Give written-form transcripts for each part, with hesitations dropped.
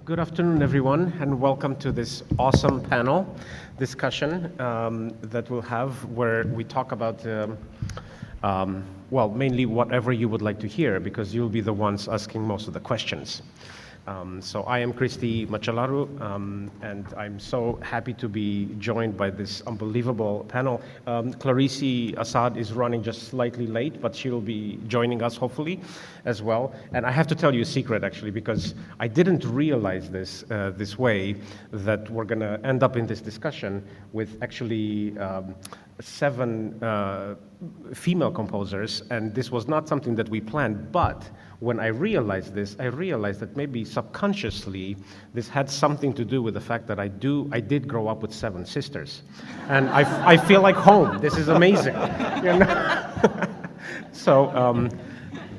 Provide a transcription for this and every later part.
Good afternoon, everyone, and welcome to this awesome panel discussion that we'll have where we talk about, well, mainly whatever you would like to hear, because you'll be the ones asking most of the questions. So I am Kristi Machalaru, and I'm so happy to be joined by this unbelievable panel. Clarice Assad is running just slightly late, but she'll be joining us hopefully as well. And I have to tell you a secret, actually, because I didn't realize this way, that we're going to end up in this discussion with actually 7 female composers, and this was not something that we planned, but when I realized this, I realized that maybe subconsciously this had something to do with the fact that I did grow up with 7 sisters, and I feel like home. This is amazing, you know? So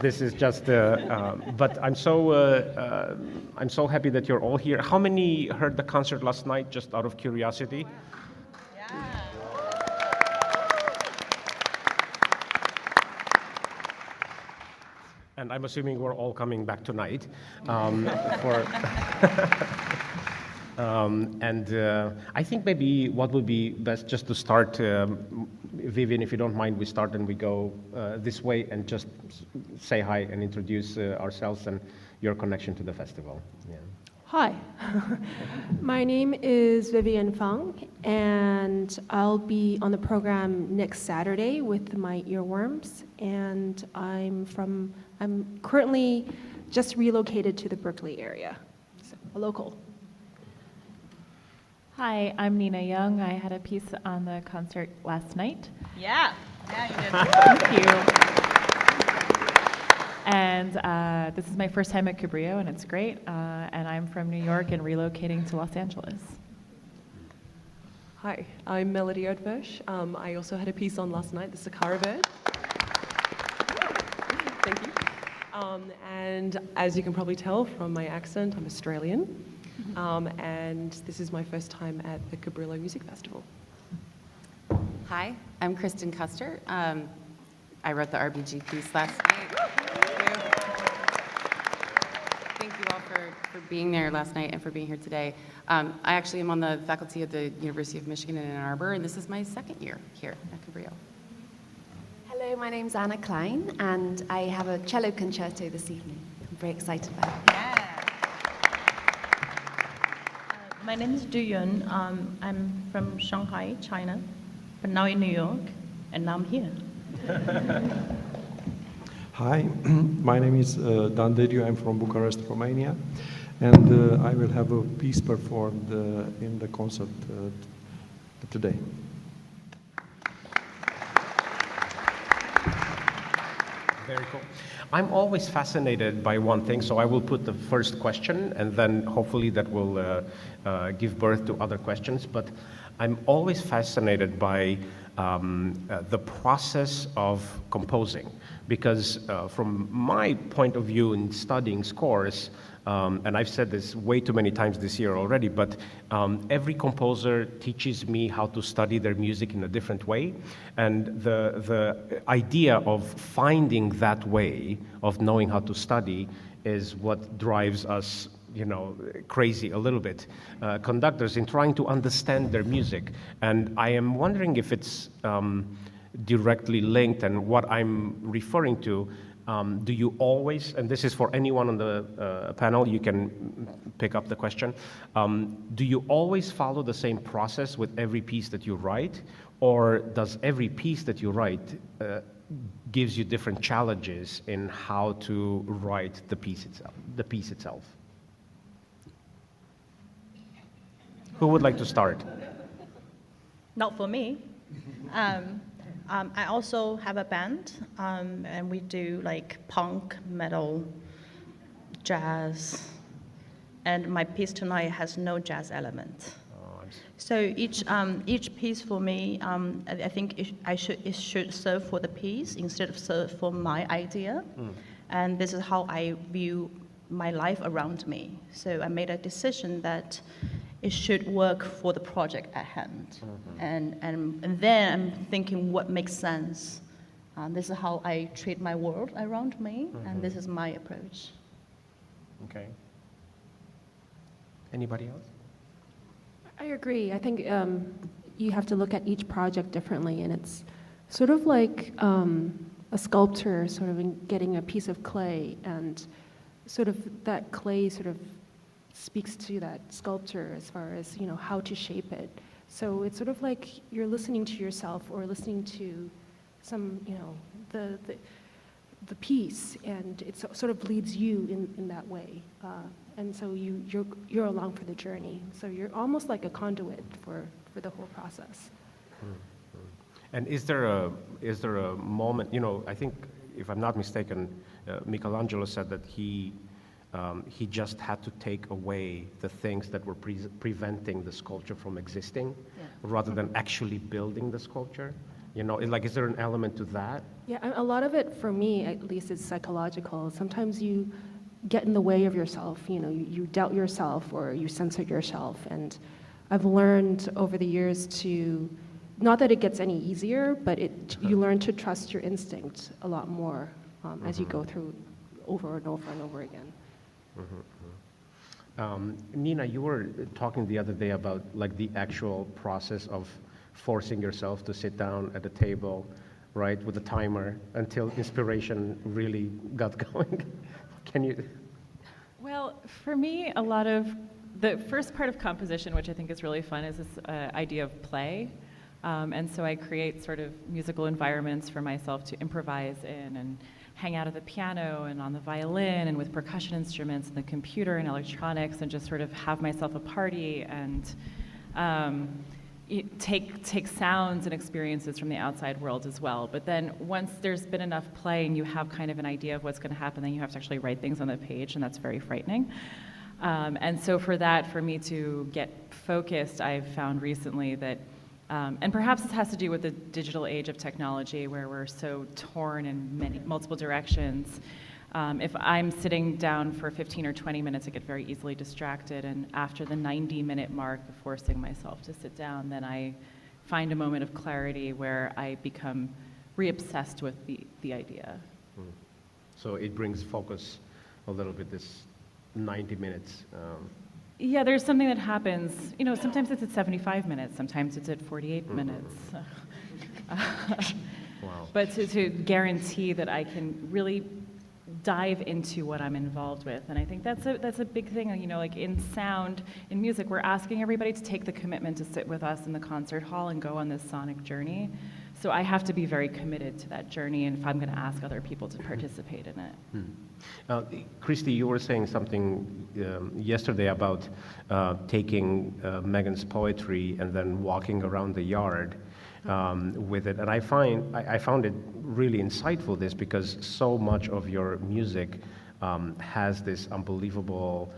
this is just, but I'm so happy that you're all here. How many heard the concert last night, just out of curiosity? And I'm assuming we're all coming back tonight. I think maybe what would be best just to start, Vivian, if you don't mind, we start and we go this way and just say hi and introduce ourselves and your connection to the festival. Yeah. Hi, my name is Vivian Fung, and I'll be on the program next Saturday with my earworms, and I'm currently just relocated to the Berkeley area, so a local. Hi, I'm Nina Young. I had a piece on the concert last night. Yeah, you did. Thank you. And this is my first time at Cabrillo, and it's great. And I'm from New York and relocating to Los Angeles. Hi, I'm Melody Erdbush. I also had a piece on last night, the Sakara Bird. Thank you. And as you can probably tell from my accent, I'm Australian. And this is my first time at the Cabrillo Music Festival. Hi, I'm Kristin Custer. I wrote the RBG piece last night. Thank you all for being there last night and for being here today. I actually am on the faculty at the University of Michigan in Ann Arbor, and this is my second year here at Cabrillo. Hello, my name's Anna Klein, and I have a cello concerto this evening. I'm very excited about it. Yeah. My name is Du Yun. I'm from Shanghai, China, but now in New York, and now I'm here. Hi, my name is Dan Dediu. I'm from Bucharest, Romania, and I will have a piece performed in the concert today. Very cool. I'm always fascinated by one thing, so I will put the first question, and then hopefully that will give birth to other questions. But I'm always fascinated by the process of composing, because from my point of view in studying scores, and I've said this way too many times this year already, but every composer teaches me how to study their music in a different way. And the idea of finding that way of knowing how to study is what drives us, crazy a little bit, conductors, in trying to understand their music. And I am wondering if it's directly linked, and what I'm referring to, do you always, and this is for anyone on the panel, you can pick up the question, do you always follow the same process with every piece that you write, or does every piece that you write gives you different challenges in how to write the piece itself? Who would like to start? Not for me. I also have a band, and we do like punk, metal, jazz, and my piece tonight has no jazz element. So each piece for me, I think it should serve for the piece instead of serve for my idea, and this is how I view my life around me. So I made a decision that it should work for the project at hand. And then I'm thinking what makes sense. This is how I treat my world around me, and this is my approach. Okay. Anybody else? I agree. I think you have to look at each project differently, and it's sort of like a sculptor sort of getting a piece of clay, and sort of that clay sort of speaks to that sculptor as far as, you know, how to shape it. So it's sort of like you're listening to yourself or listening to some, you know, the piece, and it sort of leads you in that way. And so you're along for the journey. So you're almost like a conduit for the whole process. And is there a moment, you know, I think, if I'm not mistaken, Michelangelo said that he just had to take away the things that were preventing the sculpture from existing, rather than actually building the sculpture. You know, is there an element to that? Yeah, a lot of it, for me at least, is psychological. Sometimes you get in the way of yourself, you know, you doubt yourself or you censor yourself. And I've learned over the years to, not that it gets any easier, but you learn to trust your instinct a lot more as you go through over and over and over again. Nina, you were talking the other day about like the actual process of forcing yourself to sit down at a table, right, with a timer until inspiration really got going. Can you? Well, for me, a lot of the first part of composition, which I think is really fun, is this idea of play. And so I create sort of musical environments for myself to improvise in and hang out at the piano and on the violin and with percussion instruments and the computer and electronics, and just sort of have myself a party and take sounds and experiences from the outside world as well. But then once there's been enough play and you have kind of an idea of what's going to happen, then you have to actually write things on the page, and that's very frightening. And so for me to get focused, I've found recently that, and perhaps this has to do with the digital age of technology where we're so torn in multiple directions. If I'm sitting down for 15 or 20 minutes, I get very easily distracted, and after the 90-minute mark of forcing myself to sit down, then I find a moment of clarity where I become re-obsessed with the idea. So it brings focus a little bit, this 90 minutes. Yeah, there's something that happens. You know, sometimes it's at 75 minutes, sometimes it's at 48 minutes. Wow. But to guarantee that I can really dive into what I'm involved with, and I think that's a big thing. You know, like in sound, in music, we're asking everybody to take the commitment to sit with us in the concert hall and go on this sonic journey. So I have to be very committed to that journey, and if I'm going to ask other people to participate in it. Christy, you were saying something yesterday about taking Megan's poetry and then walking around the yard with it, and I found it really insightful, this, because so much of your music has this unbelievable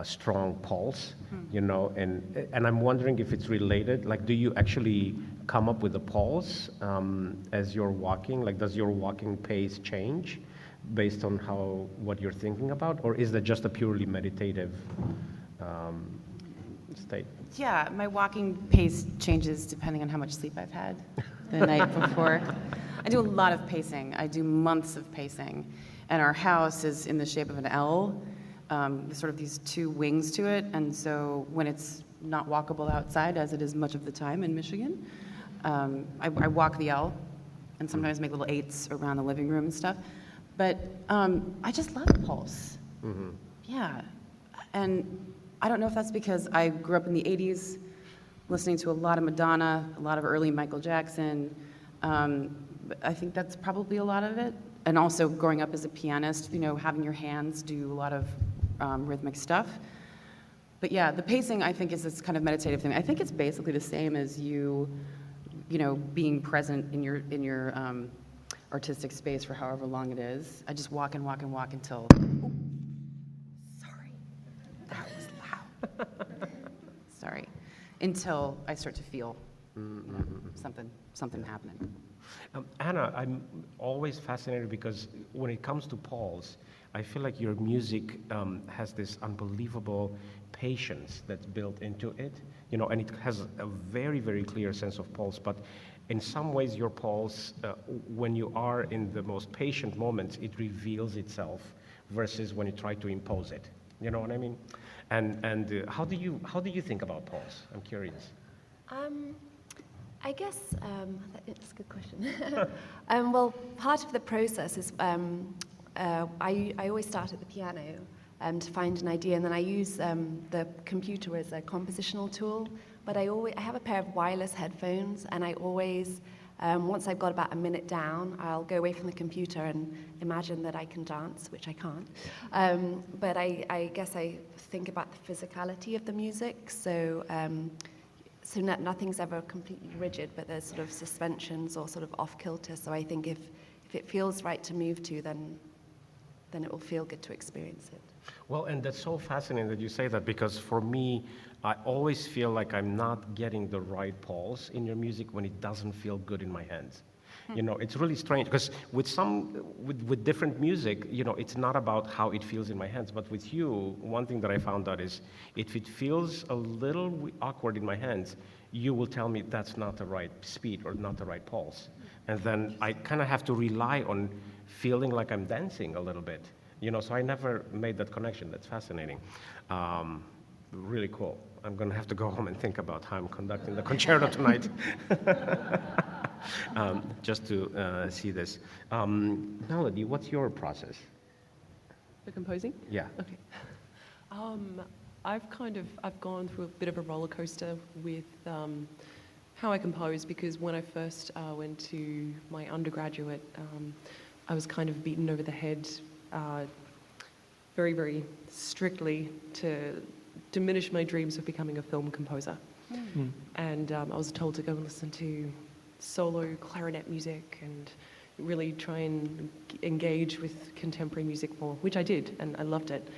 strong pulse, you know, and I'm wondering if it's related. Like, do you actually come up with a pulse as you're walking? Like, does your walking pace change based on what you're thinking about, or is that just a purely meditative state? Yeah, my walking pace changes depending on how much sleep I've had the night before. I do a lot of pacing. I do months of pacing. And our house is in the shape of an L. There's sort of these two wings to it. And so when it's not walkable outside, as it is much of the time in Michigan, I walk the L and sometimes make little 8s around the living room and stuff. But I just love pulse. Yeah. And I don't know if that's because I grew up in the 80s listening to a lot of Madonna, a lot of early Michael Jackson. But I think that's probably a lot of it. And also growing up as a pianist, you know, having your hands do a lot of rhythmic stuff. But yeah, the pacing, I think, is this kind of meditative thing. I think it's basically the same as you know, being present in your artistic space for however long it is. I just walk and walk and walk until... That was loud. Sorry. Until I start to feel something happening. Anna, I'm always fascinated because when it comes to pulse, I feel like your music has this unbelievable patience that's built into it, you know, and it has a very, very clear sense of pulse. But in some ways, your pulse, when you are in the most patient moments, it reveals itself versus when you try to impose it. You know what I mean? And how do you think about pulse? I'm curious. I guess that's a good question. Well, part of the process is I always start at the piano to find an idea, and then I use the computer as a compositional tool. But I have a pair of wireless headphones, and I always, once I've got about a minute down, I'll go away from the computer and imagine that I can dance, which I can't. But I guess I think about the physicality of the music, so nothing's ever completely rigid, but there's sort of suspensions or sort of off-kilter. So I think if it feels right to move to, then it will feel good to experience it. Well, and that's so fascinating that you say that, because for me, I always feel like I'm not getting the right pulse in your music when it doesn't feel good in my hands. You know, it's really strange, because with different music, you know, it's not about how it feels in my hands, but with you, one thing that I found out is if it feels a little awkward in my hands, you will tell me that's not the right speed or not the right pulse. And then I kind of have to rely on feeling like I'm dancing a little bit. You know, so I never made that connection. That's fascinating. Really cool. I'm going to have to go home and think about how I'm conducting the concerto tonight. Just to see this. Melody, what's your process? For composing? Yeah. Okay. I've gone through a bit of a roller coaster with how I compose, because when I first went to my undergraduate, I was kind of beaten over the head very, very strictly to diminish my dreams of becoming a film composer. And I was told to go and listen to solo clarinet music and really try and engage with contemporary music more, which I did, and I loved it.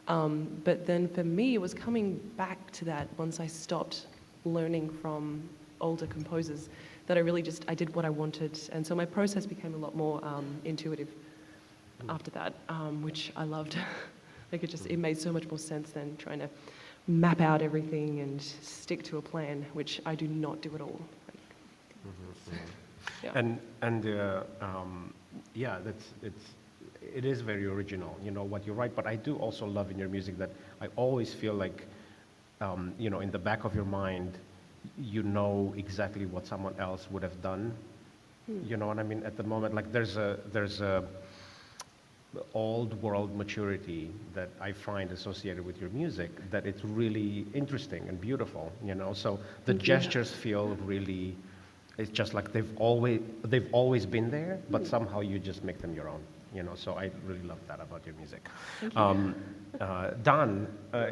But then for me, it was coming back to that once I stopped learning from older composers, that I did what I wanted. And so my process became a lot more intuitive after that, which I loved. Like it made so much more sense than trying to map out everything and stick to a plan, which I do not do at all. Yeah. Yeah, it is very original, you know, what you write. But I do also love in your music that I always feel like, you know, in the back of your mind, you know exactly what someone else would have done. You know what I mean? At the moment, like there's a old world maturity that I find associated with your music, that it's really interesting and beautiful, you know. So the gestures feel really, it's just like they've always been there, but somehow you just make them your own, you know. So I really love that about your music. Don,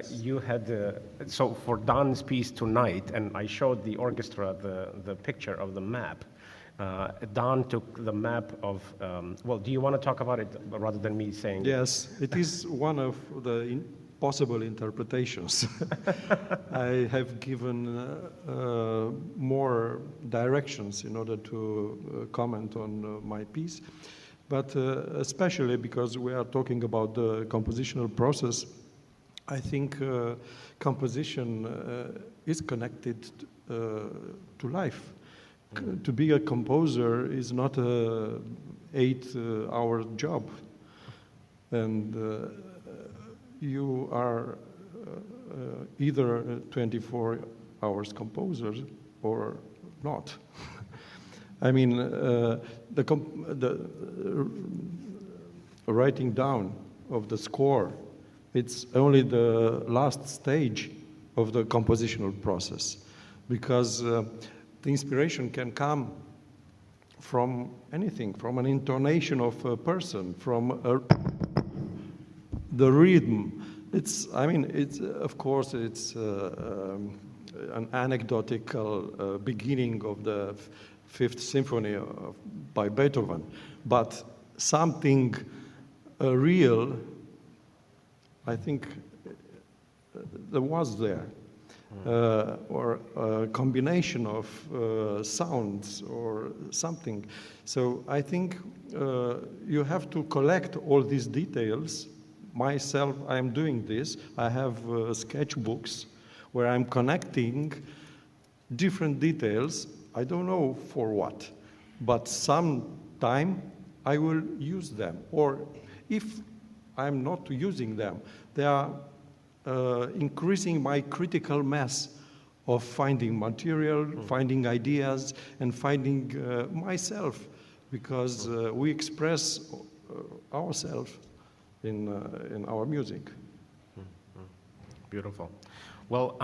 you had so for Don's piece tonight, and I showed the orchestra the picture of the map. Don took the map of, well, do you want to talk about it rather than me saying? Yes, it is one of the possible interpretations. I have given more directions in order to comment on my piece, but especially because we are talking about the compositional process, I think composition is connected to life. To be a composer is not a 8-hour job, and you are either 24 hours composer or not. I mean, the writing down of the score, it's only the last stage of the compositional process, because the inspiration can come from anything, from an intonation of a person, from the rhythm. Of course, it's an anecdotal beginning of the Fifth Symphony by Beethoven, but something real, I think, there was there. Or a combination of sounds or something. So I think you have to collect all these details. Myself, I'm doing this. I have sketchbooks where I'm connecting different details. I don't know for what, but sometime I will use them. Or if I'm not using them, they are increasing my critical mass of finding material, finding ideas, and finding myself, because we express ourselves in our music. Beautiful. Well,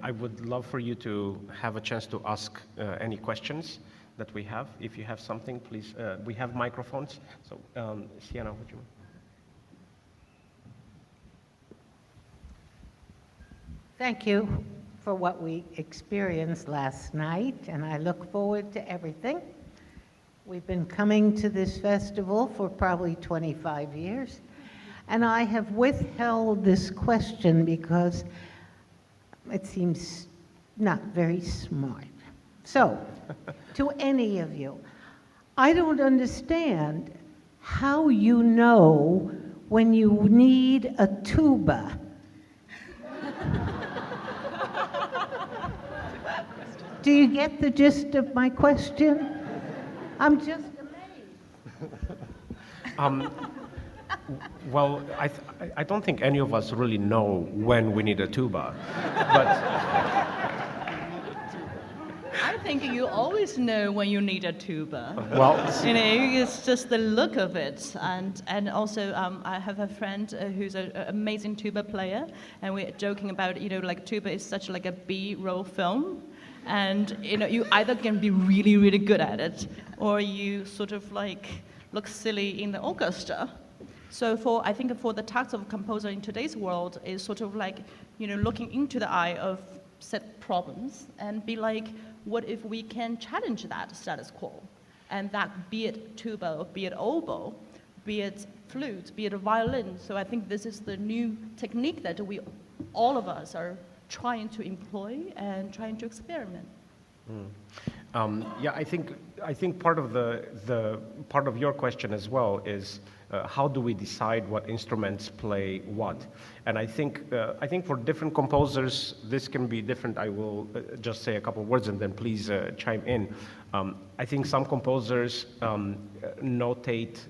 I would love for you to have a chance to ask any questions that we have. If you have something, please, we have microphones. So, Sienna, would you? Thank you for what we experienced last night, and I look forward to everything. We've been coming to this festival for probably 25 years, and I have withheld this question because it seems not very smart. So, to any of you, I don't understand how you know when you need a tuba. Do you get the gist of my question? I'm just amazed. Well, I don't think any of us really know when we need a tuba, but I think you always know when you need a tuba. well, You know, it's just the look of it. And also, I have a friend who's an amazing tuba player, and we're joking about, you know, like tuba is such like a B-roll film. And, you know, you either can be really, really good at it, or you sort of like look silly in the orchestra. So I think for the task of a composer in today's world is sort of like, you know, looking into the eye of set problems and be like, what if we can challenge that status quo? And that, be it tuba, be it oboe, be it flute, be it a violin. So I think this is the new technique that all of us are trying to employ and trying to experiment. Yeah, I think part of the part of your question as well is how do we decide what instruments play what? And I think for different composers this can be different. I will just say a couple of words and then please chime in. I think some composers notate.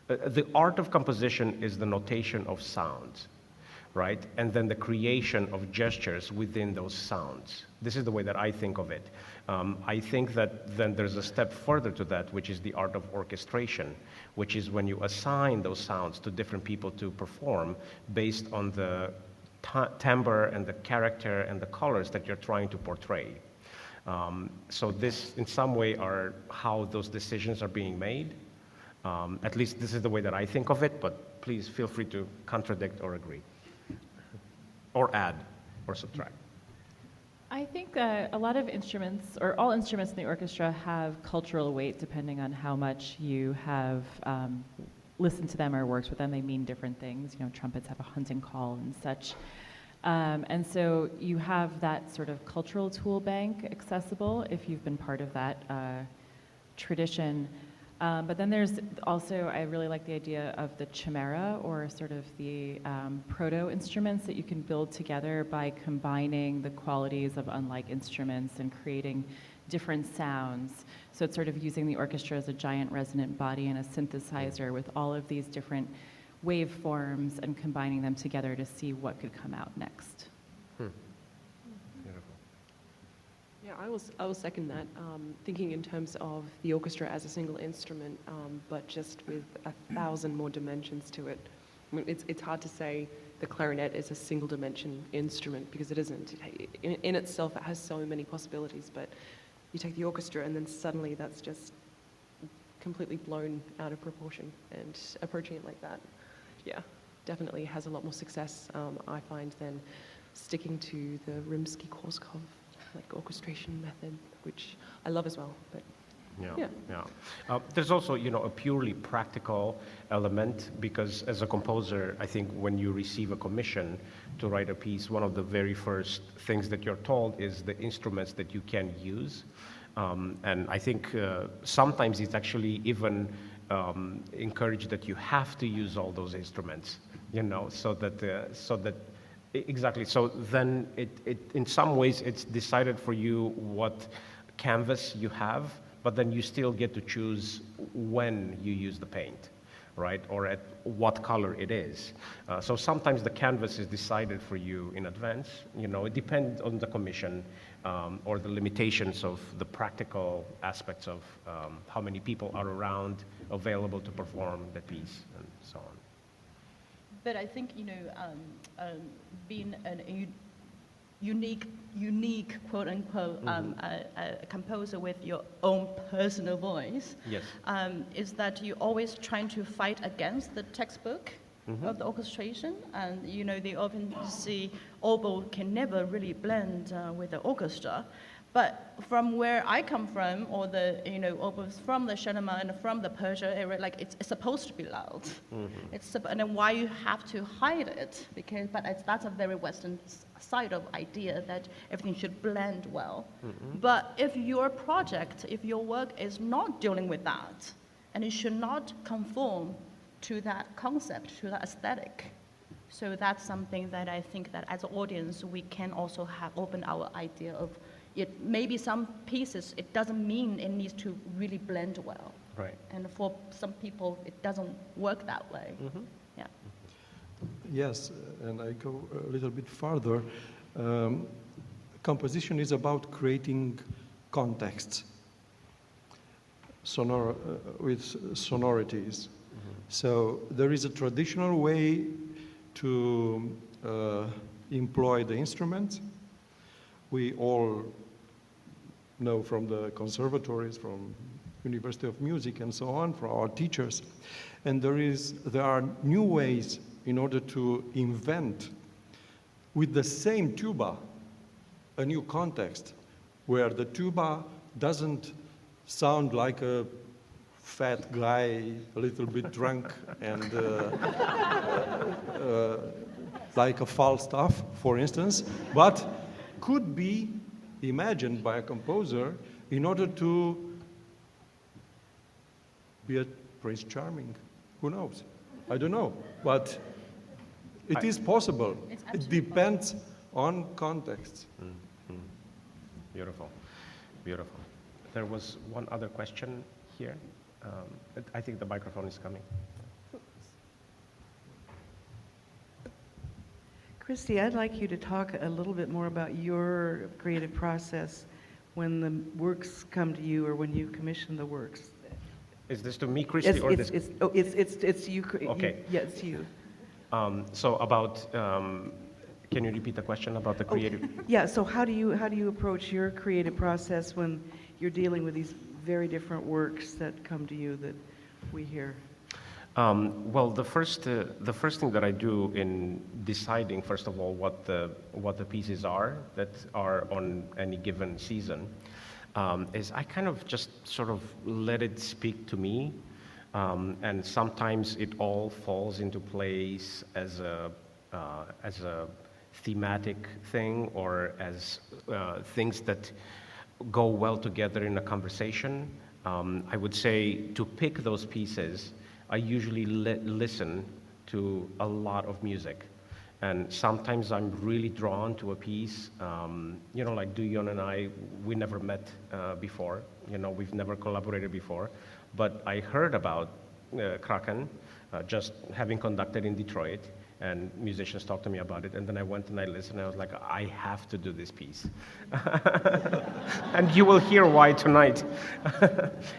The art of composition is the notation of sounds, right? And then the creation of gestures within those sounds. This is the way that I think of it. I think that then there's a step further to that, which is the art of orchestration, which is when you assign those sounds to different people to perform based on the timbre and the character and the colors that you're trying to portray. So this, in some way, are how those decisions are being made. At least this is the way that I think of it, but please feel free to contradict or agree. Or add, or subtract. I think a lot of instruments, or all instruments in the orchestra, have cultural weight depending on how much you have listened to them or worked with them. They mean different things. You know, trumpets have a hunting call and such. And so you have that sort of cultural tool bank accessible if you've been part of that tradition. But then there's also, I really like the idea of the chimera, or sort of the proto-instruments that you can build together by combining the qualities of unlike instruments and creating different sounds. So it's sort of using the orchestra as a giant resonant body and a synthesizer with all of these different waveforms and combining them together to see what could come out next. Yeah, I will second that. Thinking in terms of the orchestra as a single instrument, but just with 1,000 more dimensions to it. I mean, it's hard to say the clarinet is a single dimension instrument because it isn't. In itself, it has so many possibilities, but you take the orchestra and then suddenly that's just completely blown out of proportion, and approaching it like that, yeah, definitely has a lot more success, I find, than sticking to the Rimsky-Korsakov like orchestration method, which I love as well. But yeah. There's also, you know, a purely practical element, because as a composer, I think when you receive a commission to write a piece, one of the very first things that you're told is the instruments that you can use. And I think sometimes it's actually even encouraged that you have to use all those instruments, you know, so that exactly. So then it in some ways it's decided for you what canvas you have, but then you still get to choose when you use the paint, right? Or at what color it is. So sometimes the canvas is decided for you in advance. You know, it depends on the commission or the limitations of the practical aspects of how many people are around available to perform the piece and so on. But I think, you know, being a unique, quote unquote, a composer with your own personal voice, Yes. is that you're always trying to fight against the textbook of the orchestration. And, you know, they often see oboe can never really blend with the orchestra. But from where I come from, or the, you know, oboes from the Shanama and from the Persia area, like it's supposed to be loud. And then why you have to hide it? Because, that's a very Western side of idea that everything should blend well. But if your project, if your work is not dealing with that, and it should not conform to that concept, to that aesthetic. So that's something that I think that as an audience, we can also have open our idea of it. Maybe some pieces, it doesn't mean it needs to really blend well. Right. And for some people, it doesn't work that way. Yeah. Yes, and I go a little bit farther. Composition is about creating context with sonorities. So there is a traditional way to employ the instrument. We all know from the conservatories, from University of Music and so on, from our teachers. And there are new ways in order to invent with the same tuba a new context where the tuba doesn't sound like a fat guy, a little bit drunk, and like a Falstaff, for instance, but could be imagined by a composer in order to be a Prince Charming. Who knows? I don't know, but it is possible. It depends on context. Beautiful, beautiful. There was one other question here. I think the microphone is coming. Christy, I'd like you to talk a little bit more about your creative process when the works come to you or when you commission the works. Is this to me, Christy, or this? It's you. Okay. Yes, you. So about, can you repeat the question about the creative? Yeah. So how do you approach your creative process when you're dealing with these very different works that come to you that we hear? Well, the first thing that I do in deciding, first of all, what the pieces are that are on any given season, is I kind of just sort of let it speak to me, and sometimes it all falls into place as a thematic thing or as things that go well together in a conversation. I would say to pick those pieces, I usually listen to a lot of music. And sometimes I'm really drawn to a piece. You know, like Duyon and I, we never met before. You know, we've never collaborated before. But I heard about Kraken just having conducted in Detroit, and musicians talked to me about it. And then I went and I listened, and I was like, I have to do this piece. And you will hear why tonight.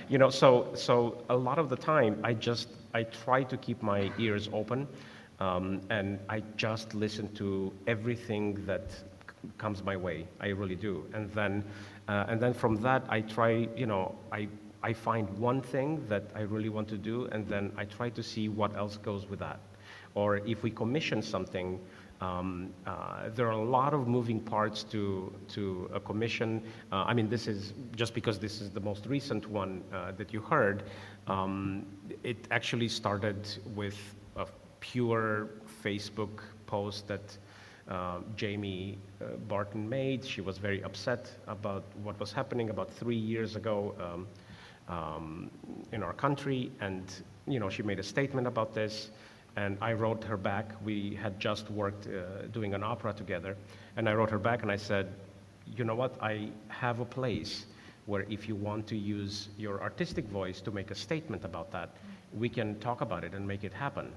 You know, so a lot of the time, I try to keep my ears open. And I just listen to everything that comes my way. I really do. And then from that, I try, you know, I find one thing that I really want to do, and then I try to see what else goes with that. Or if we commission something, there are a lot of moving parts to a commission. I mean, this is just because this is the most recent one that you heard. It actually started with a pure Facebook post that Jamie Barton made. She was very upset about what was happening about 3 years ago in our country, and you know, she made a statement about this, and I wrote her back. We had just worked doing an opera together, and I wrote her back and I said, you know what, I have a place where if you want to use your artistic voice to make a statement about that, we can talk about it and make it happen.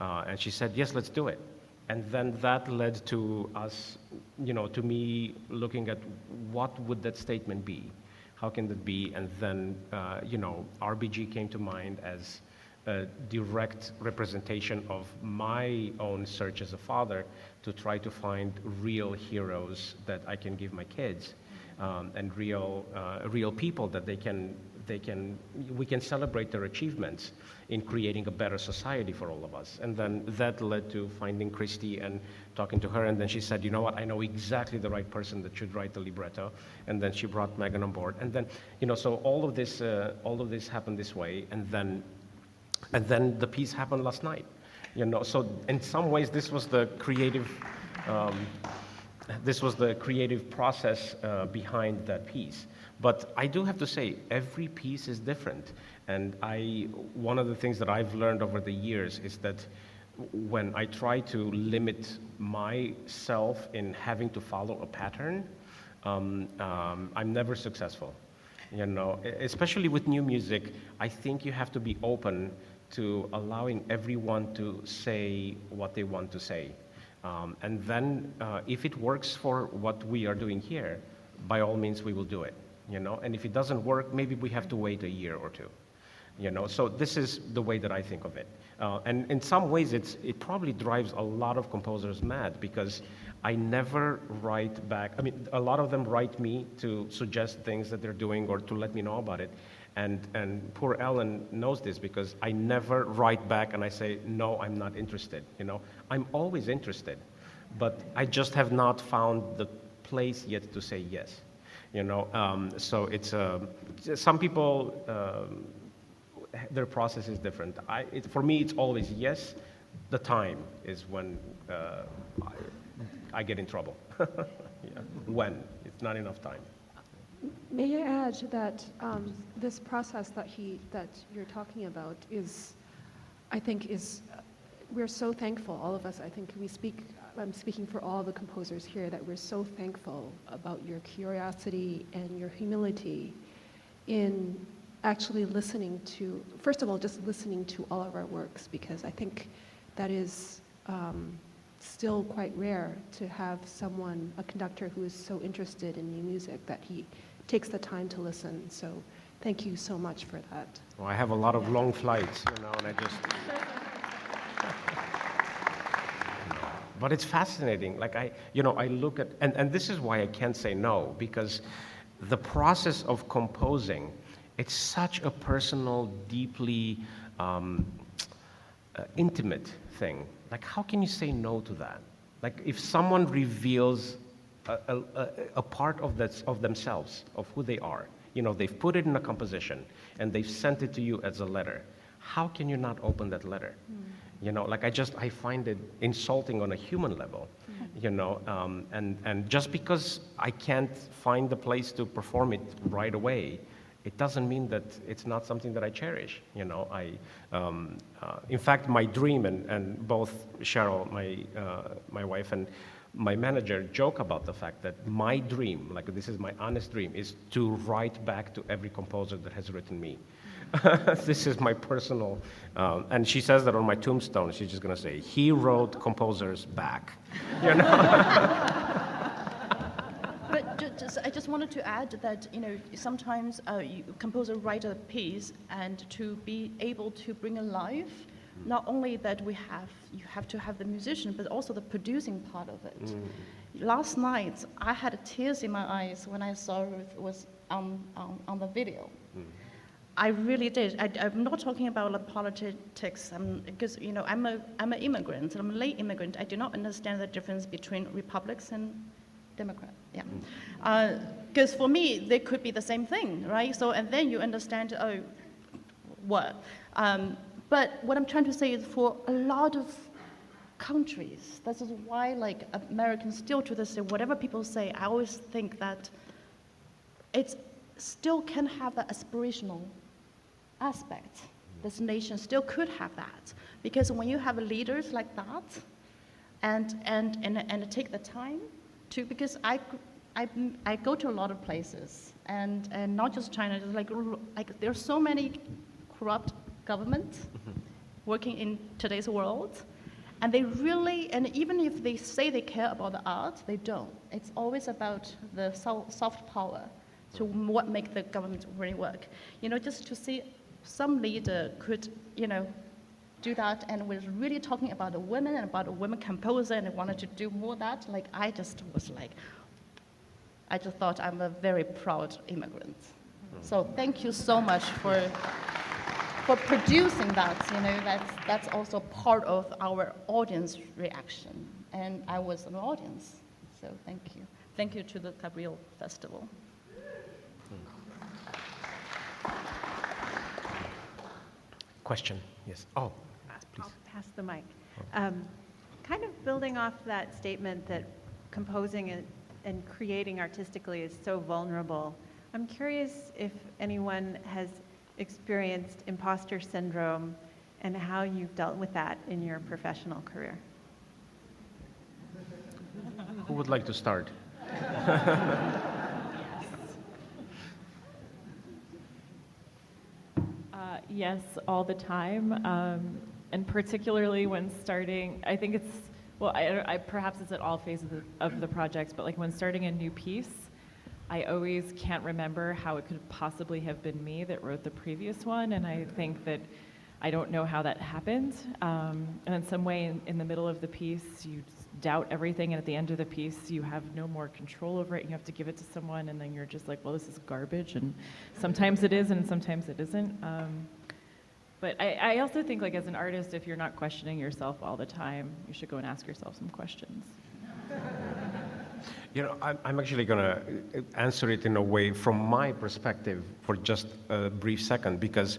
And she said, yes, let's do it. And then that led to us, to me looking at what would that statement be? How can that be? And then, RBG came to mind as a direct representation of my own search as a father to try to find real heroes that I can give my kids, and real people that we can celebrate their achievements in creating a better society for all of us. And then that led to finding Christy and talking to her, and then she said, you know what, I know exactly the right person that should write the libretto, and then she brought Megan on board. And then, so all of this happened this way, and then the piece happened last night. So in some ways this was the creative process behind that piece. But I do have to say, every piece is different. And one of the things that I've learned over the years is that when I try to limit myself in having to follow a pattern, I'm never successful. Especially with new music, I think you have to be open to allowing everyone to say what they want to say. And then if it works for what we are doing here, by all means we will do it. And if it doesn't work, maybe we have to wait a year or two. So this is the way that I think of it. And in some ways, it probably drives a lot of composers mad, because I never write back. I mean, a lot of them write me to suggest things that they're doing or to let me know about it. And poor Ellen knows this, because I never write back and I say, no, I'm not interested. I'm always interested, but I just have not found the place yet to say yes. So it's some people, their process is different. For me, it's always yes. The time is when I get in trouble. Yeah. When it's not enough time. May I add that this process that you're talking about we're so thankful, all of us. I think I'm speaking for all the composers here, that we're so thankful about your curiosity and your humility in actually listening to, first of all, just listening to all of our works, because I think that is still quite rare to have a conductor who is so interested in new music that he takes the time to listen. So thank you so much for that. Well, I have a lot of long flights, and I just... But it's fascinating. Like I look at, and this is why I can't say no, because the process of composing, it's such a personal, deeply intimate thing. Like, how can you say no to that? Like, if someone reveals a part of themselves, of who they are, they've put it in a composition and they've sent it to you as a letter, how can you not open that letter? I find it insulting on a human level, and just because I can't find the place to perform it right away, it doesn't mean that it's not something that I cherish. In fact, my dream, and both Cheryl, my wife, and my manager joke about the fact that my dream, like this is my honest dream, is to write back to every composer that has written me. This is my personal, and she says that on my tombstone. She's just going to say, he wrote composers back. But I just wanted to add that, sometimes composer write a piece, and to be able to bring alive, not only that you have to have the musician, but also the producing part of it. Last night, I had tears in my eyes when I saw Ruth was on the video. I really did. I'm not talking about politics, because I'm an immigrant. I'm a late immigrant. I do not understand the difference between republics and Democrats. Yeah, because for me they could be the same thing, right? So and then you understand, what? But what I'm trying to say is, for a lot of countries, this is why, like, Americans still to this day, whatever people say, I always think that it still can have that aspirational aspect. This nation still could have that, because when you have leaders like that, and take the time to, because I go to a lot of places, and not just China, just like there's so many corrupt government, working in today's world. And they really, and even if they say they care about the art, they don't. It's always about the soft power to what make the government really work. Just to see some leader could, do that and was really talking about the women and about a women composer and wanted to do more of that. I just thought I'm a very proud immigrant. So thank you so much for producing that. That's also part of our audience reaction. And I was an audience, so thank you. Thank you to the Cabrillo Festival. Question, yes. Oh, please. I'll pass the mic. Kind of building off that statement that composing and creating artistically is so vulnerable, I'm curious if anyone has experienced imposter syndrome and how you've dealt with that in your professional career. Who would like to start? Yes, all the time, and particularly when starting, I think it's, well, perhaps it's at all phases of the project, but when starting a new piece, I always can't remember how it could possibly have been me that wrote the previous one, and I think that I don't know how that happened. And in some way, in the middle of the piece, you doubt everything, and at the end of the piece, you have no more control over it. You have to give it to someone, and then you're just like, well, this is garbage, and sometimes it is, and sometimes it isn't. But I also think, as an artist, if you're not questioning yourself all the time, you should go and ask yourself some questions. I'm actually going to answer it in a way from my perspective for just a brief second, because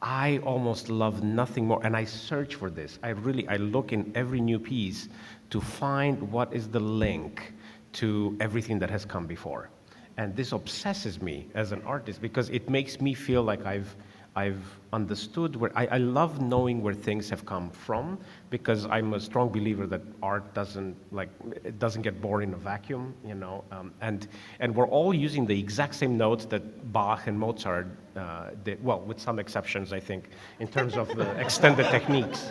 I almost love nothing more, and I search for this. I look in every new piece to find what is the link to everything that has come before. And this obsesses me as an artist because it makes me feel like I've understood where I love knowing where things have come from, because I'm a strong believer that art doesn't get born in a vacuum, and we're all using the exact same notes that Bach and Mozart did, well, with some exceptions, I think, in terms of the extended techniques.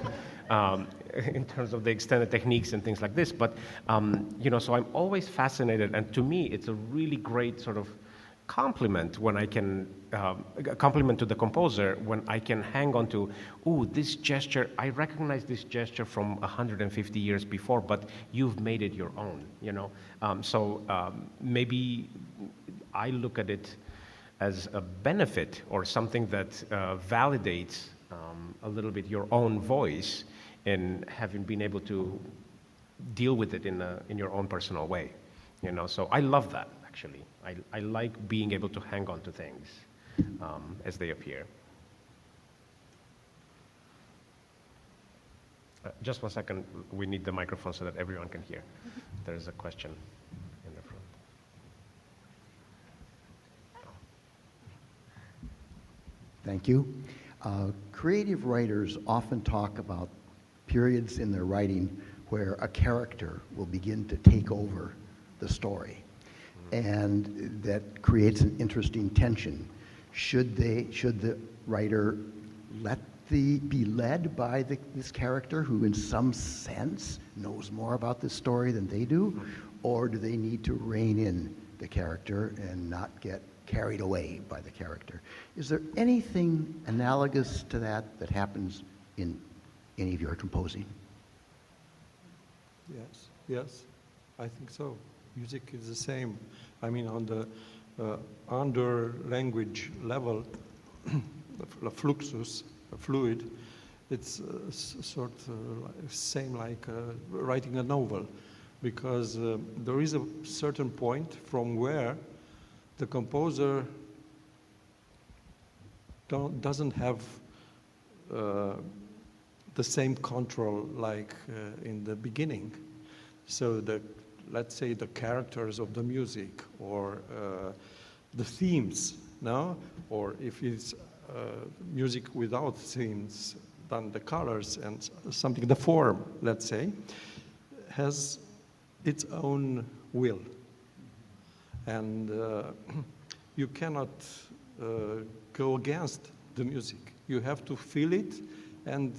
In terms of the extended techniques and things like this, but so I'm always fascinated, and to me, it's a really great sort of compliment when I can compliment to the composer when I can hang on to, this gesture, I recognize this gesture from 150 years before, but you've made it your own, maybe I look at it as a benefit or something that validates a little bit your own voice in having been able to deal with it in your own personal way, so I love that. Actually, I like being able to hang on to things as they appear. Just 1 second, we need the microphone so that everyone can hear. There's a question in the front. Thank you. Creative writers often talk about periods in their writing where a character will begin to take over the story. And that creates an interesting tension. Should the writer be led by this character who in some sense knows more about this story than they do? Or do they need to rein in the character and not get carried away by the character? Is there anything analogous to that happens in any of your composing? Yes, I think so. Music is the same. I mean, on the under language level, the fluxus, fluid, it's sort of same like writing a novel, because there is a certain point from where the composer doesn't have the same control like in the beginning. So let's say the characters of the music or the themes, no? Or if it's music without themes, then the colors and something, the form, let's say, has its own will. And you cannot go against the music. You have to feel it and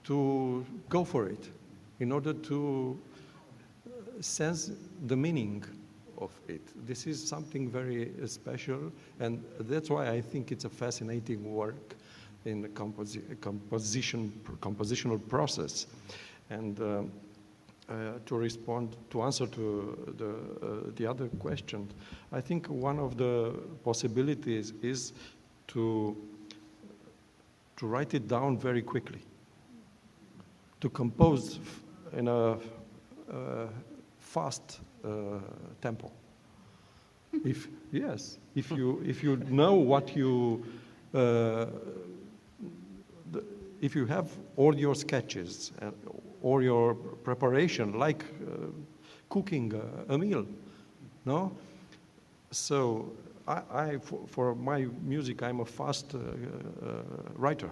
to go for it in order to sense the meaning of it. This is something very special, and that's why I think it's a fascinating work in the compositional process. And to answer to the other question, I think one of the possibilities is to write it down very quickly, to compose in a fast tempo. If you know what you if you have all your sketches or your preparation, like cooking a meal, no? So for my music, I'm a fast writer.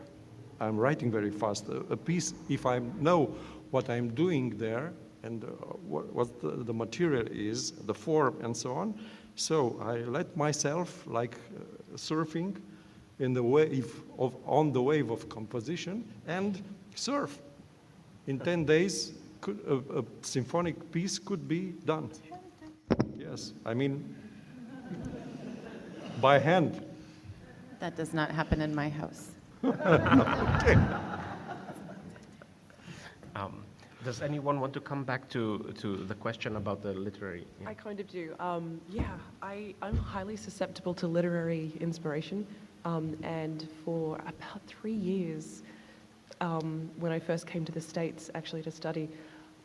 I'm writing very fast. A piece, if I know what I'm doing there and what the material is, the form and so on, so I let myself, like surfing in the wave on the wave of composition, and surf. In 10 days, a symphonic piece could be done. Yes, I mean, by hand. That does not happen in my house. Okay. Does anyone want to come back to the question about the literary? I kind of do. I'm highly susceptible to literary inspiration. And for about 3 years, when I first came to the States actually to study,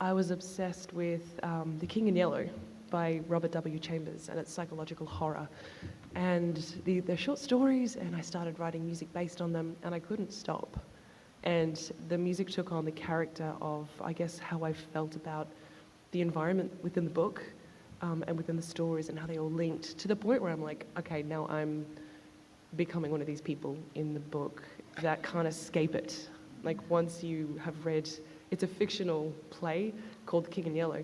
I was obsessed with The King in Yellow by Robert W. Chambers and its psychological horror. And they're short stories, and I started writing music based on them, and I couldn't stop. And the music took on the character of, I guess, how I felt about the environment within the book and within the stories and how they all linked, to the point where I'm like, okay, now I'm becoming one of these people in the book that can't escape it. Like, once you have read, it's a fictional play called The King in Yellow,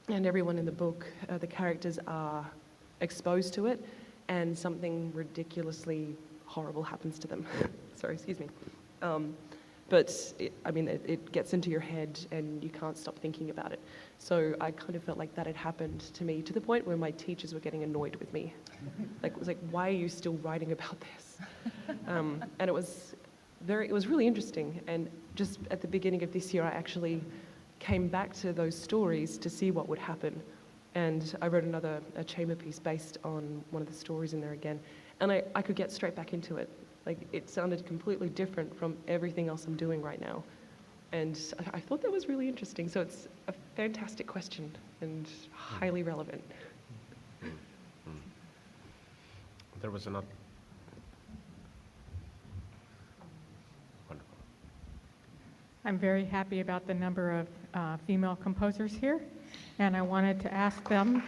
and everyone in the book, the characters are exposed to it, and something ridiculously horrible happens to them. Sorry, excuse me. But it gets into your head and you can't stop thinking about it. So I kind of felt like that had happened to me, to the point where my teachers were getting annoyed with me. Like, it was like, why are you still writing about this? And it was really interesting. And just at the beginning of this year, I actually came back to those stories to see what would happen. And I wrote a chamber piece based on one of the stories in there again. And I could get straight back into it. Like, it sounded completely different from everything else I'm doing right now. And I thought that was really interesting. So it's a fantastic question and highly relevant. There was another. Wonderful. I'm very happy about the number of female composers here, and I wanted to ask them,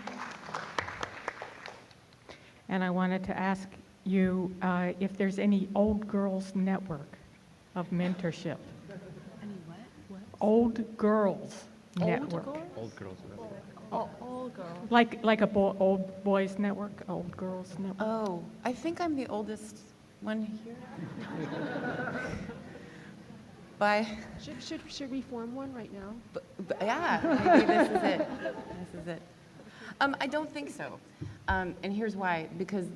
you if there's any old girls network of mentorship. Any what? Old girls network. Old girls. Old girls. Like a old boys network, old girls network. Oh, I think I'm the oldest one here. Should we form one right now? Yeah, maybe this is it. This is it. I don't think so. And here's why. Because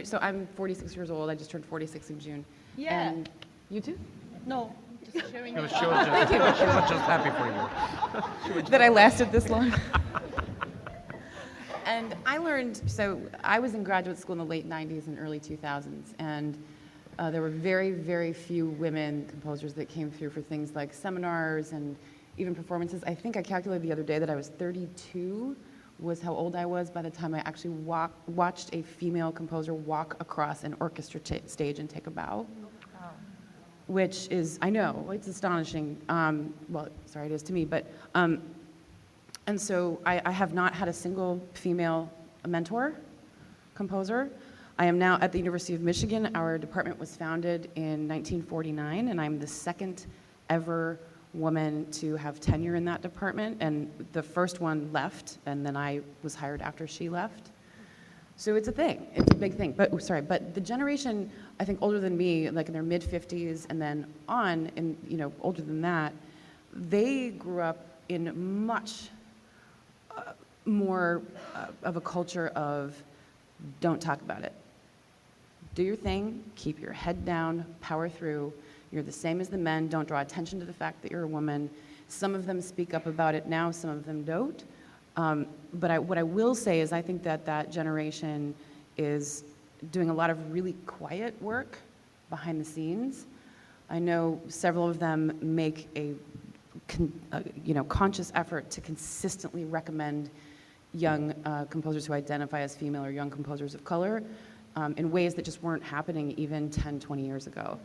so I'm 46 years old. I just turned 46 in June. Yeah. And you too? No, just showing She you. was just happy for you. That I lasted this long. And I learned, so I was in graduate school in the late 90s and early 2000s, and there were very, very few women composers that came through for things like seminars and even performances. I think I calculated the other day that I was 32 was how old I was by the time I actually watched a female composer walk across an orchestra stage and take a bow. Which is, I know, it's astonishing. Well, sorry, it is to me, but, and so I have not had a single female mentor composer. I am now at the University of Michigan. Our department was founded in 1949, and I'm the second ever woman to have tenure in that department, and the first one left, and then I was hired after she left. So it's a thing. It's a big thing. But the generation, I think, older than me, like in their mid-50s and then on, and older than that, they grew up in much more of a culture of don't talk about it. Do your thing, keep your head down, power through. You're the same as the men. Don't draw attention to the fact that you're a woman. Some of them speak up about it now, some of them don't. But what I will say is I think that generation is doing a lot of really quiet work behind the scenes. I know several of them make a conscious effort to consistently recommend young composers who identify as female or young composers of color in ways that just weren't happening even 10, 20 years ago.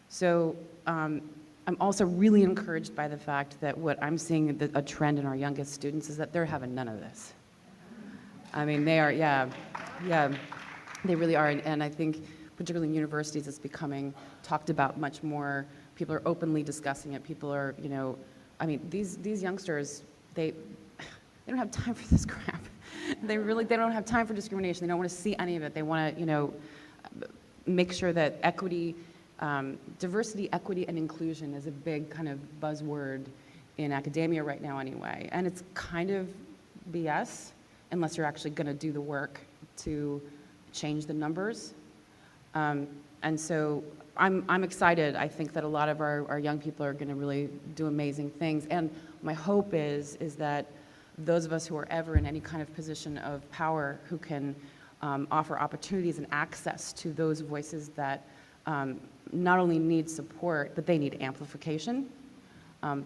So I'm also really encouraged by the fact that what I'm seeing a trend in our youngest students is that they're having none of this. I mean, they are, they really are. And I think particularly in universities it's becoming talked about much more. People are openly discussing it. People are, these youngsters, they don't have time for this crap. They don't have time for discrimination. They don't want to see any of it. They want to, make sure that equity, diversity, equity, and inclusion is a big kind of buzzword in academia right now anyway. And it's kind of BS unless you're actually going to do the work to change the numbers. And so I'm excited. I think that a lot of our young people are going to really do amazing things. And my hope is that those of us who are ever in any kind of position of power who can offer opportunities and access to those voices that not only need support, but they need amplification,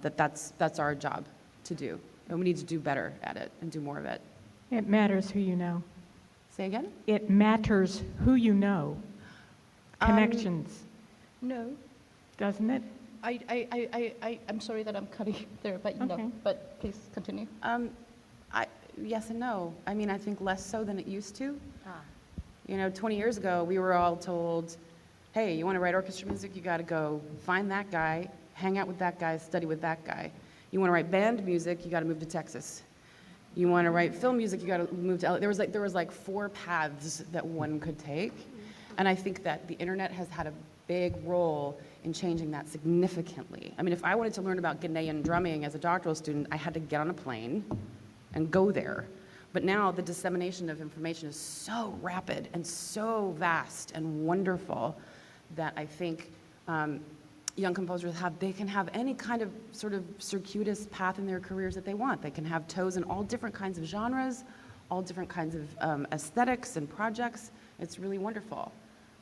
that's our job to do. And we need to do better at it and do more of it. It matters who you know. Say again? It matters who you know. Connections. No. Doesn't it? I'm sorry that I'm cutting there, but but please continue. Yes and no. I mean, I think less so than it used to. 20 years ago, we were all told, hey, you want to write orchestra music, you got to go find that guy, hang out with that guy, study with that guy. You want to write band music, you got to move to Texas. You want to write film music, you got to move to LA. There was like 4 paths that one could take. And I think that the internet has had a big role in changing that significantly. I mean, if I wanted to learn about Ghanaian drumming as a doctoral student, I had to get on a plane and go there. But now the dissemination of information is so rapid and so vast and wonderful that I think young composers they can have any kind of sort of circuitous path in their careers that they want. They can have toes in all different kinds of genres, all different kinds of aesthetics and projects. It's really wonderful.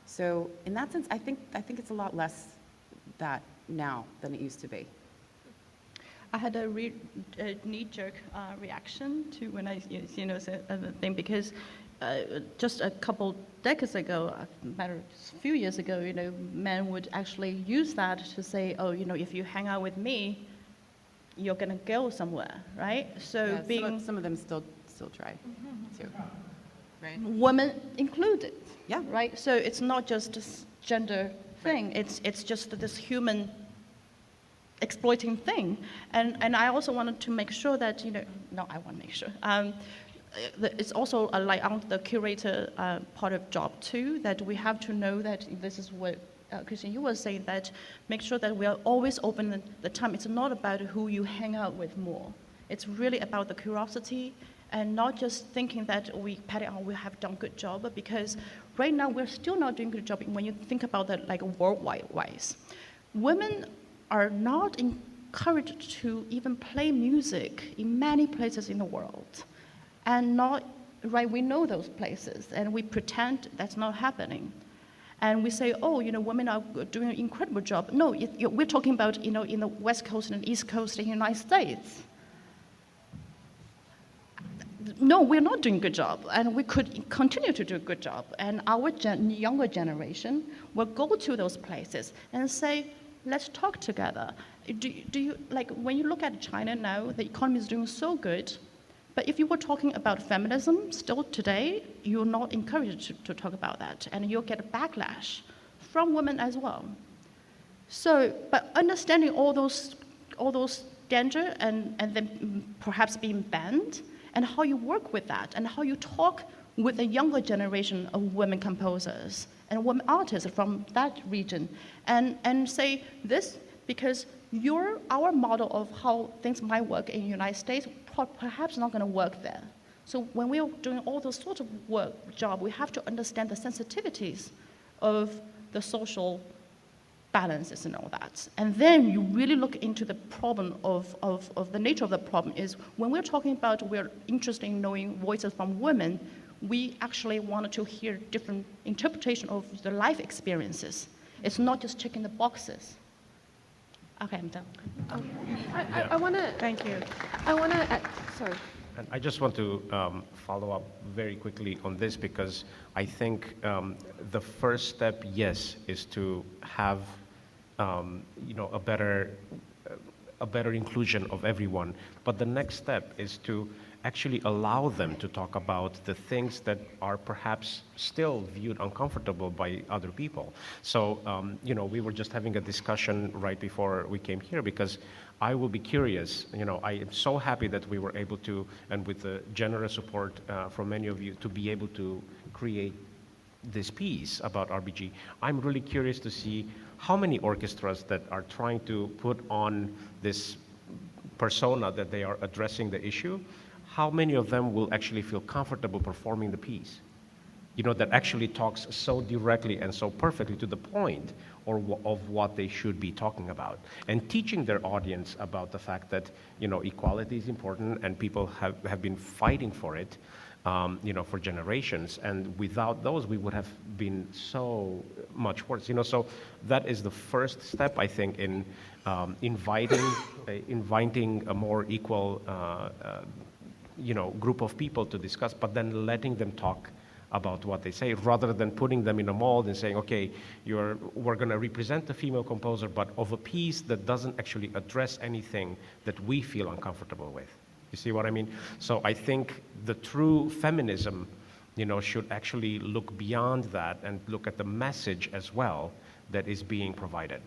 So in that sense, I think it's a lot less that now than it used to be. I had a knee-jerk reaction to when I said the thing, because just a couple decades ago, a few years ago, men would actually use that to say, oh, if you hang out with me, you're gonna go somewhere, right? So yeah, some of them still try too, right? Women included. Yeah. Right. So it's not just this gender thing. It's just this human exploiting thing. And I also wanted to make sure that I want to make sure. It's also like on the curator part of job too, that we have to know that this is what Kristin, you were saying, that make sure that we are always open the time. It's not about who you hang out with more. It's really about the curiosity and not just thinking that we pat it on, we have done a good job, because right now we're still not doing a good job when you think about that like worldwide wise. Women are not encouraged to even play music in many places in the world. And we know those places, and we pretend that's not happening. And we say, oh, women are doing an incredible job. No, we're talking about, in the West Coast and East Coast in the United States. No, we're not doing a good job, and we could continue to do a good job. And our younger generation will go to those places and say, let's talk together. Do you, like, when you look at China now, the economy is doing so good, but if you were talking about feminism still today, you're not encouraged to talk about that, and you'll get a backlash from women as well. So, but understanding all those danger and then perhaps being banned, and how you work with that, and how you talk with a younger generation of women composers and women artists from that region, and say this because our model of how things might work in the United States perhaps not going to work there. So when we are doing all those sorts of job, we have to understand the sensitivities of the social balances and all that. And then you really look into the problem of the nature of the problem is when we're talking about we're interested in knowing voices from women, we actually wanted to hear different interpretation of the life experiences. It's not just checking the boxes. Okay, I'm done. I want to. Thank you. I want to. Sorry. And I just want to follow up very quickly on this because I think the first step, yes, is to have a better inclusion of everyone. But the next step is to actually allow them to talk about the things that are perhaps still viewed uncomfortable by other people. So, we were just having a discussion right before we came here because I will be curious. I am so happy that we were able to, and with the generous support from many of you, to be able to create this piece about RBG. I'm really curious to see how many orchestras that are trying to put on this persona that they are addressing the issue, how many of them will actually feel comfortable performing the piece? That actually talks so directly and so perfectly to the point of what they should be talking about. And teaching their audience about the fact that, equality is important and people have been fighting for it, for generations. And without those, we would have been so much worse. So that is the first step, I think, in inviting a more equal group of people to discuss, but then letting them talk about what they say, rather than putting them in a mold and saying, okay, we're going to represent a female composer, but of a piece that doesn't actually address anything that we feel uncomfortable with. You see what I mean? So I think the true feminism, should actually look beyond that and look at the message as well that is being provided.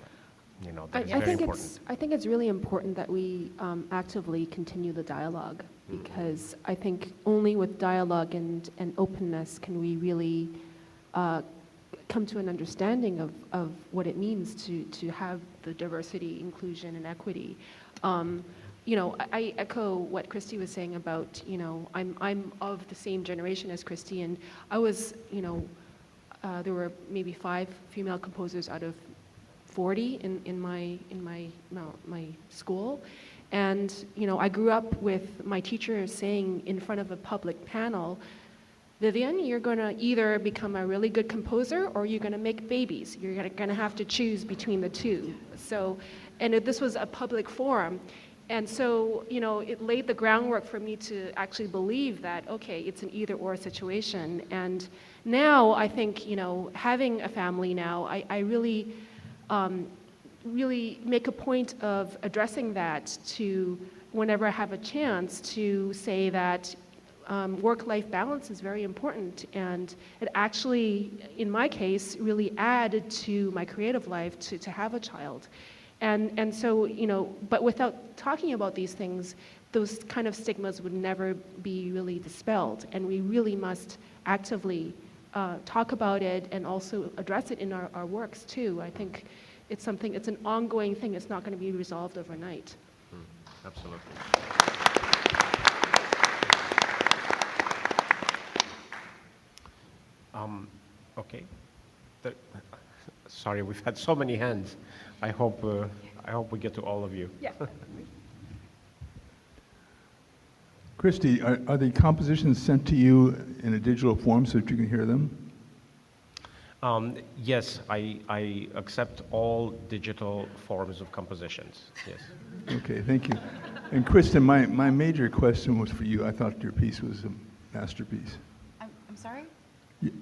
That is very important. I think it's really important that we actively continue the dialogue, because I think only with dialogue and openness can we really come to an understanding of what it means to have the diversity, inclusion, and equity. I echo what Christy was saying about, I'm of the same generation as Christy, and I was, there were maybe 5 female composers out of 40 in my school. And, I grew up with my teacher saying in front of a public panel, Vivian, you're going to either become a really good composer or you're going to make babies. You're going to have to choose between the two. So, and this was a public forum. And so, it laid the groundwork for me to actually believe that, okay, it's an either-or situation. And now I think, having a family now, I really make a point of addressing that to whenever I have a chance to say that work-life balance is very important, and it actually, in my case, really added to my creative life to have a child. And so, but without talking about these things, those kind of stigmas would never be really dispelled, and we really must actively talk about it and also address it in our works too. I think it's an ongoing thing. It's not going to be resolved overnight. Absolutely. Okay. Sorry, we've had so many hands. I hope we get to all of you. Yeah. Christy, are the compositions sent to you in a digital form so that you can hear them? Yes, I accept all digital forms of compositions, yes. Okay, thank you. And Kristin, my major question was for you. I thought your piece was a masterpiece. I'm sorry?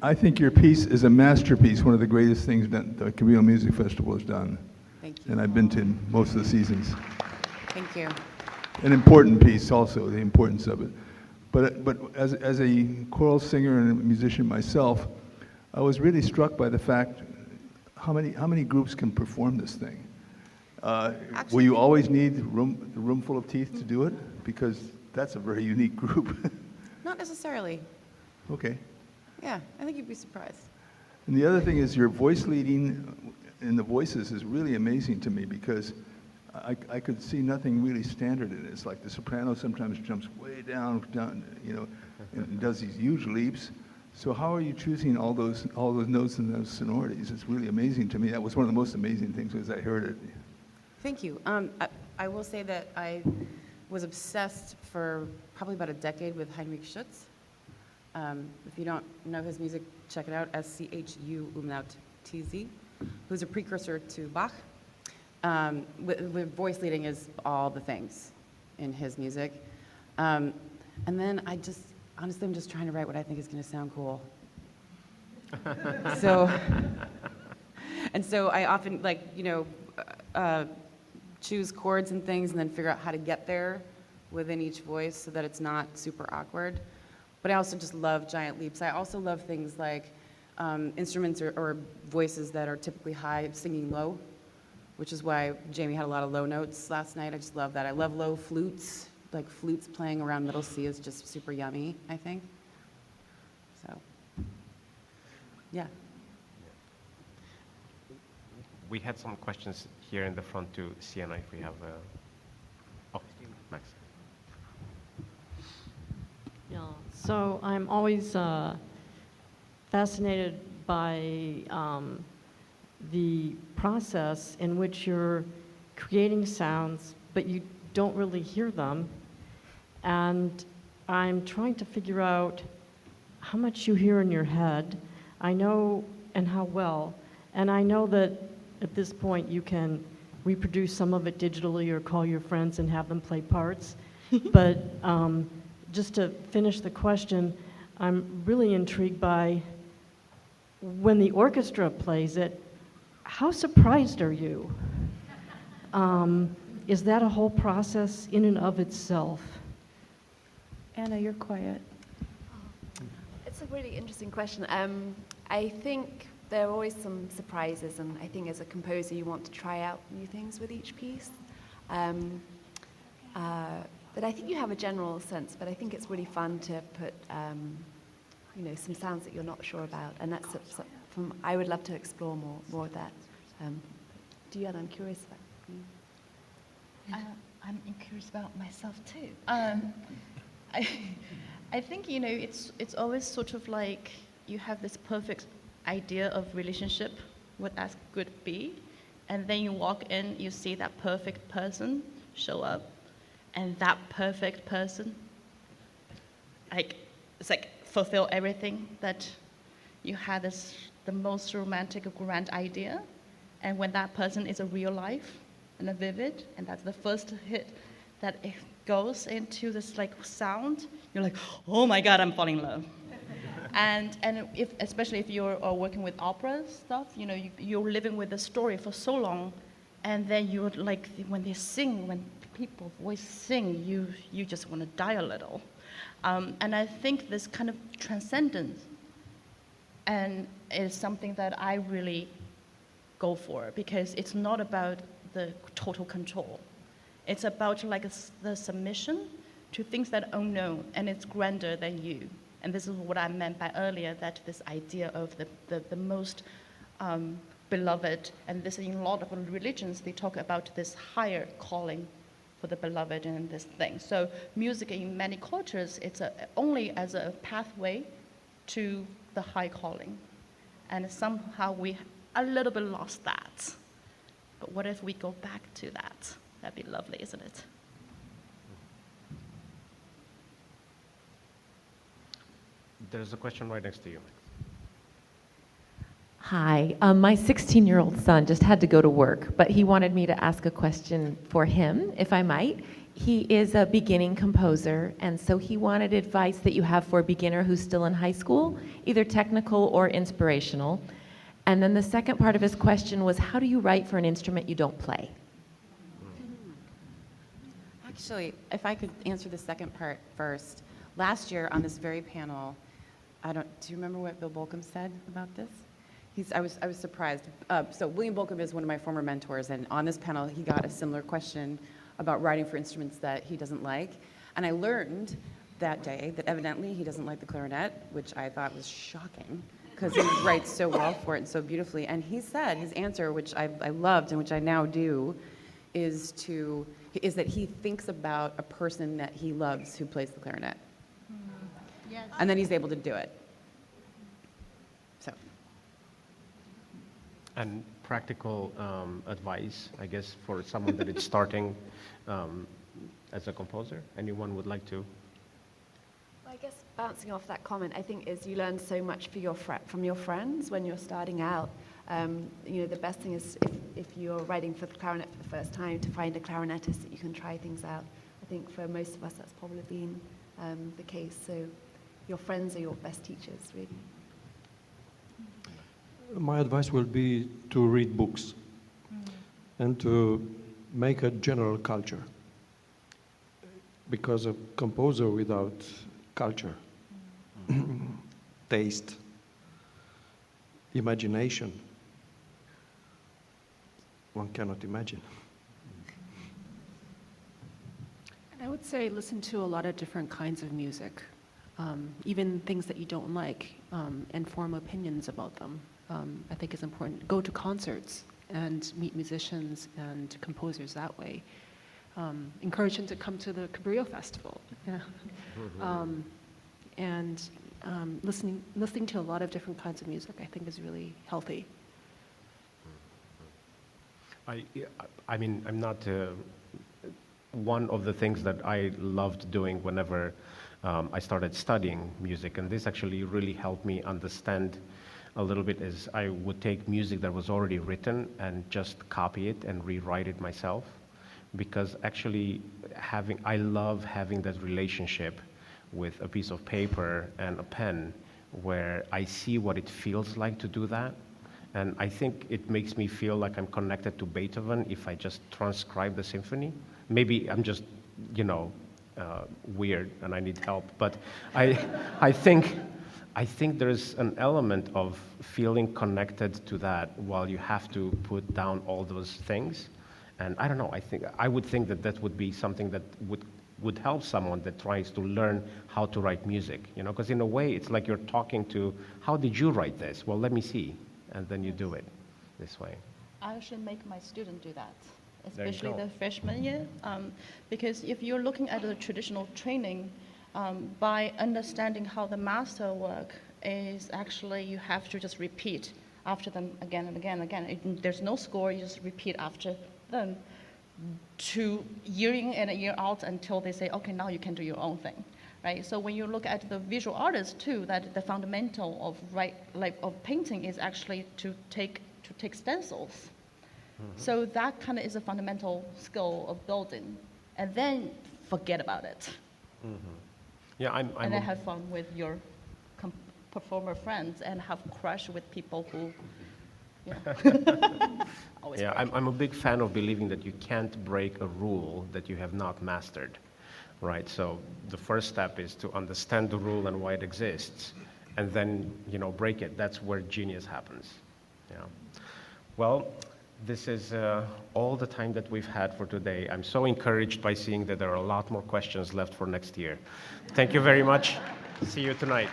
I think your piece is a masterpiece, one of the greatest things that the Cabrillo Music Festival has done. Thank you. And I've been to most of the seasons. Thank you. An important piece also, the importance of it. But as a choral singer and a musician myself, I was really struck by the fact how many groups can perform this thing. Will you always need the room full of teeth to do it? Because that's a very unique group. Not necessarily. Okay. Yeah, I think you'd be surprised. And the other thing is your voice leading in the voices is really amazing to me because I could see nothing really standard in it. It's like the soprano sometimes jumps way down, you know, and does these huge leaps. So how are you choosing all those notes and those sonorities? It's really amazing to me. That was one of the most amazing things as I heard it. Thank you. I will say that I was obsessed for probably about a decade with Heinrich Schütz. If you don't know his music, check it out, SCHU umlaut TZ, who's a precursor to Bach. With voice leading is all the things in his music. And then honestly, I'm just trying to write what I think is going to sound cool. So I often, choose chords and things and then figure out how to get there within each voice so that it's not super awkward. But I also just love giant leaps. I also love things like instruments or voices that are typically high singing low, which is why Jamie had a lot of low notes last night. I just love that. I love low flutes. Like flutes playing around middle C is just super yummy, I think. So, yeah. We had some questions here in the front to Sienna, if we have. Max. Yeah. So I'm always fascinated by the process in which you're creating sounds, but you don't really hear them. And I'm trying to figure out how much you hear in your head. I know, and how well. And I know that at this point you can reproduce some of it digitally or call your friends and have them play parts. But just to finish the question, I'm really intrigued by when the orchestra plays it, how surprised are you? Is that a whole process in and of itself? Anna, you're quiet. It's a really interesting question. I think there are always some surprises, and I think as a composer you want to try out new things with each piece. But I think you have a general sense, but I think it's really fun to put some sounds that you're not sure about, and that's I would love to explore more of that. Deanna, I'm curious about you. I'm curious about myself too. I think it's always sort of like you have this perfect idea of relationship, what that could be, and then you walk in, you see that perfect person show up, and that perfect person, it's like fulfill everything that you had the most romantic, grand idea, and when that person is a real life and a vivid, and that's the first hit that it goes into this sound, you're like, oh my God, I'm falling in love. and especially if you're working with opera stuff, you're living with the story for so long, and then you're like, when they sing, when people voice sing, you just want to die a little. And I think this kind of transcendence and is something that I really go for, because it's not about the total control. It's about the submission to things that are unknown, and it's grander than you. And this is what I meant by earlier, that this idea of the most beloved, and this in a lot of religions, they talk about this higher calling for the beloved and this thing. So music in many cultures, it's only as a pathway to the high calling. And somehow we a little bit lost that. But what if we go back to that? That'd be lovely, isn't it? There's a question right next to you. Hi, my 16-year-old son just had to go to work, but he wanted me to ask a question for him, if I might. He is a beginning composer, and so he wanted advice that you have for a beginner who's still in high school, either technical or inspirational. And then the second part of his question was, how do you write for an instrument you don't play? Actually, if I could answer the second part first. Last year on this very panel, do you remember what Bill Bolcom said about this? I was surprised. So William Bolcom is one of my former mentors, and on this panel he got a similar question about writing for instruments that he doesn't like. And I learned that day that evidently he doesn't like the clarinet, which I thought was shocking because he writes so well for it and so beautifully. And he said his answer, which I loved and which I now do, is that he thinks about a person that he loves who plays the clarinet. Yes. And then he's able to do it. So. And practical advice, I guess, for someone that is starting as a composer? Anyone would like to? Well, I guess bouncing off that comment, I think is you learn so much from your friends when you're starting out. The best thing is if you're writing for the clarinet for the first time, to find a clarinetist that you can try things out. I think for most of us that's probably been the case. So your friends are your best teachers, really. My advice will be to read books and to make a general culture. Because a composer without culture, taste, imagination, one cannot imagine. And I would say listen to a lot of different kinds of music, even things that you don't like, and form opinions about them. I think is important. Go to concerts and meet musicians and composers that way. Encourage them to come to the Cabrillo Festival. Yeah. Listening to a lot of different kinds of music, I think, is really healthy. I mean, I'm not. One of the things that I loved doing whenever I started studying music, and this actually really helped me understand a little bit, is I would take music that was already written and just copy it and rewrite it myself. Because actually I love having that relationship with a piece of paper and a pen where I see what it feels like to do that. And I think it makes me feel like I'm connected to Beethoven if I just transcribe the symphony. Maybe I'm just, weird and I need help, but I think there's an element of feeling connected to that while you have to put down all those things. And I don't know, I would think that would be something that would help someone that tries to learn how to write music, because in a way it's like you're talking to, how did you write this? Well, let me see. And then you do it this way. I should make my student do that, There you especially go. the freshman year, because if you're looking at the traditional training, by understanding how the master work is actually you have to just repeat after them again and again and again. There's no score, you just repeat after them to year in and year out until they say, okay, now you can do your own thing, right? So when you look at the visual artists too, that the fundamental of painting is actually to take stencils. Mm-hmm. So that kind of is a fundamental skill of building, and then forget about it. Mm-hmm. Yeah, I'm and then have fun with your performer friends and have crush with people who, always Yeah, crush. I'm a big fan of believing that you can't break a rule that you have not mastered, right? So the first step is to understand the rule and why it exists, and then, break it. That's where genius happens. Yeah. Well, this is all the time that we've had for today. I'm so encouraged by seeing that there are a lot more questions left for next year. Thank you very much. See you tonight.